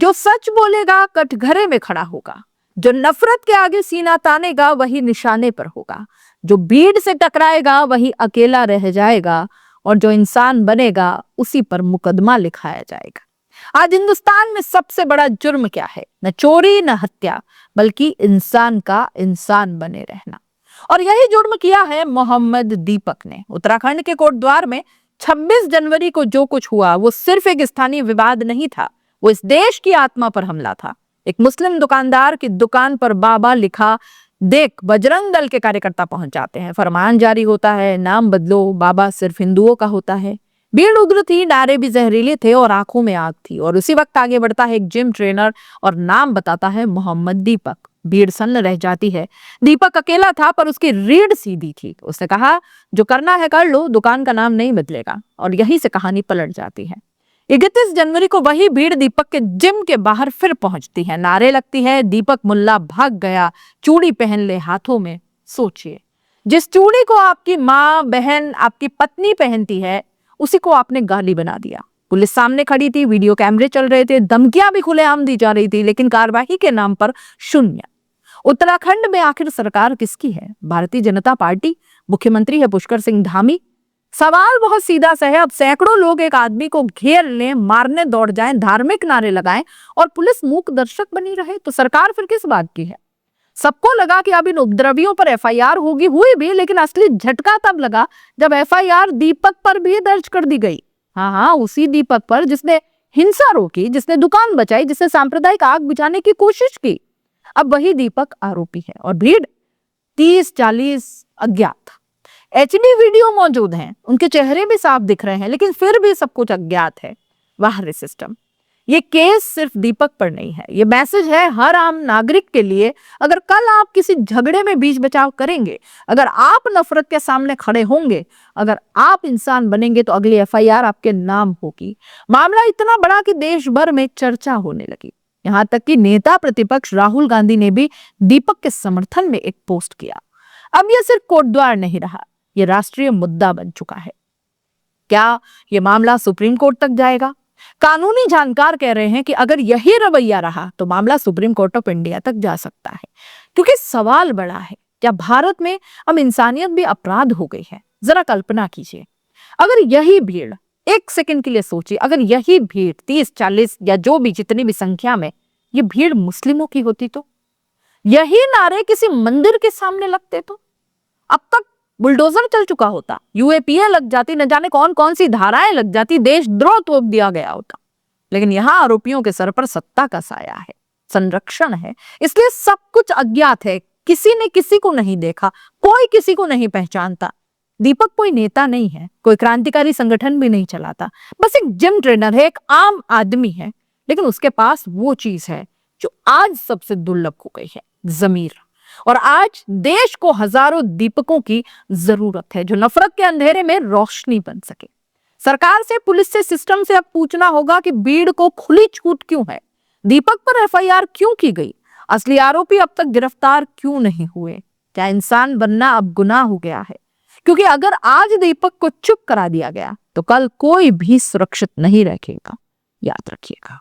जो सच बोलेगा कटघरे में खड़ा होगा, जो नफरत के आगे सीना तानेगा वही निशाने पर होगा, जो भीड़ से टकराएगा वही अकेला रह जाएगा, और जो इंसान बनेगा उसी पर मुकदमा लिखाया जाएगा। आज हिंदुस्तान में सबसे बड़ा जुर्म क्या है? न चोरी न हत्या, बल्कि इंसान का इंसान बने रहना। और यही जुर्म किया है मोहम्मद दीपक ने। उत्तराखंड के कोटद्वार में 26 जनवरी को जो कुछ हुआ वो सिर्फ एक स्थानीय विवाद नहीं था, वो इस देश की आत्मा पर हमला था। एक मुस्लिम दुकानदार की दुकान पर बाबा लिखा देख बजरंग दल के कार्यकर्ता पहुंच जाते हैं। फरमान जारी होता है, नाम बदलो, बाबा सिर्फ हिंदुओं का होता है। भीड़ उग्र थी, नारे भी जहरीले थे और आंखों में आग थी। और उसी वक्त आगे बढ़ता है एक जिम ट्रेनर और नाम बताता है मोहम्मद दीपक। भीड़ सन्न रह जाती है। दीपक अकेला था पर उसकी रीढ़ सीधी थी। उसने कहा, जो करना है कर लो, दुकान का नाम नहीं बदलेगा। और यहीं से कहानी पलट जाती है। 31 जनवरी को वही भीड़ दीपक के जिम के बाहर फिर पहुंचती है। नारे लगती है, दीपक मुल्ला भाग गया, चूड़ी पहन ले हाथों में। सोचिए, जिस चूड़ी को आपकी माँ, बहन, आपकी पत्नी पहनती है, उसी को आपने गाली बना दिया। पुलिस सामने खड़ी थी, वीडियो कैमरे चल रहे थे, धमकियां भी खुलेआम दी जा रही थी, लेकिन कार्रवाई के नाम पर शून्य। उत्तराखंड में आखिर सरकार किसकी है? भारतीय जनता पार्टी, मुख्यमंत्री है पुष्कर सिंह धामी। सवाल बहुत सीधा सा है, अब सैकड़ों लोग एक आदमी को घेर लें, मारने दौड़ जाएं, धार्मिक नारे लगाएं और पुलिस मूक दर्शक बनी रहे, तो सरकार फिर किस बात की है? सबको लगा कि अब इन उपद्रवियों पर एफआईआर होगी, हुई भी, लेकिन असली झटका तब लगा जब एफआईआर दीपक पर भी दर्ज कर दी गई। हाँ, उसी दीपक पर जिसने हिंसा रोकी, जिसने दुकान बचाई, जिसने सांप्रदायिक आग बुझाने की कोशिश की। अब वही दीपक आरोपी है और भीड़ 30-40 अज्ञात। एचडी वीडियो मौजूद हैं, उनके चेहरे भी साफ दिख रहे हैं, लेकिन फिर भी सब कुछ अज्ञात है। वाह रे सिस्टम! ये केस सिर्फ दीपक पर नहीं है, ये मैसेज है हर आम नागरिक के लिए। अगर कल आप किसी झगड़े में बीच बचाव करेंगे, अगर आप नफरत के सामने खड़े होंगे, अगर आप इंसान बनेंगे, तो अगली एफआईआर आपके नाम होगी। मामला इतना बड़ा कि देश भर में चर्चा होने लगी। यहां तक कि नेता प्रतिपक्ष राहुल गांधी ने भी दीपक के समर्थन में एक पोस्ट किया। अब यह सिर्फ कोटद्वार नहीं रहा, यह राष्ट्रीय मुद्दा बन चुका है। क्या यह मामला सुप्रीम कोर्ट तक जाएगा? कानूनी जानकार कह रहे हैं कि अगर यही रवैया रहा तो मामला सुप्रीम कोर्ट ऑफ इंडिया तक जा सकता है। क्योंकि सवाल बड़ा है, क्या भारत में अब इंसानियत भी अपराध हो गई है? जरा कल्पना कीजिए, अगर यही भीड़, एक सेकंड के लिए सोचिए, अगर यही भीड़ 30-40 या जो भी जितनी भी संख्या में ये भीड़ मुस्लिमों की होती, तो यही नारे किसी मंदिर के सामने लगते, तो अब तक बुलडोजर चल चुका होता, यूएपीए लग जाती, न जाने कौन कौन सी धाराएं लग जाती, देशद्रोह तोप दिया गया होता। लेकिन यहां आरोपियों के सर पर सत्ता का साया है, संरक्षण है, इसलिए सब कुछ अज्ञात है। किसी ने किसी को नहीं देखा, कोई किसी को नहीं पहचानता। दीपक कोई नेता नहीं है, कोई क्रांतिकारी संगठन भी नहीं चलाता, बस एक जिम ट्रेनर है, एक आम आदमी है। लेकिन उसके पास वो चीज है जो आज सबसे दुर्लभ हो गई है, ज़मीर। और आज देश को हजारों दीपकों की जरूरत है जो नफरत के अंधेरे में रोशनी बन सके। सरकार से, पुलिस से, सिस्टम से अब पूछना होगा कि भीड़ को खुली छूट क्यों है? दीपक पर एफआईआर क्यों की गई? असली आरोपी अब तक गिरफ्तार क्यों नहीं हुए? क्या इंसान बनना अब गुनाह हो गया है? क्योंकि अगर आज दीपक को चुप करा दिया गया तो कल कोई भी सुरक्षित नहीं रखेगा। याद रखिएगा।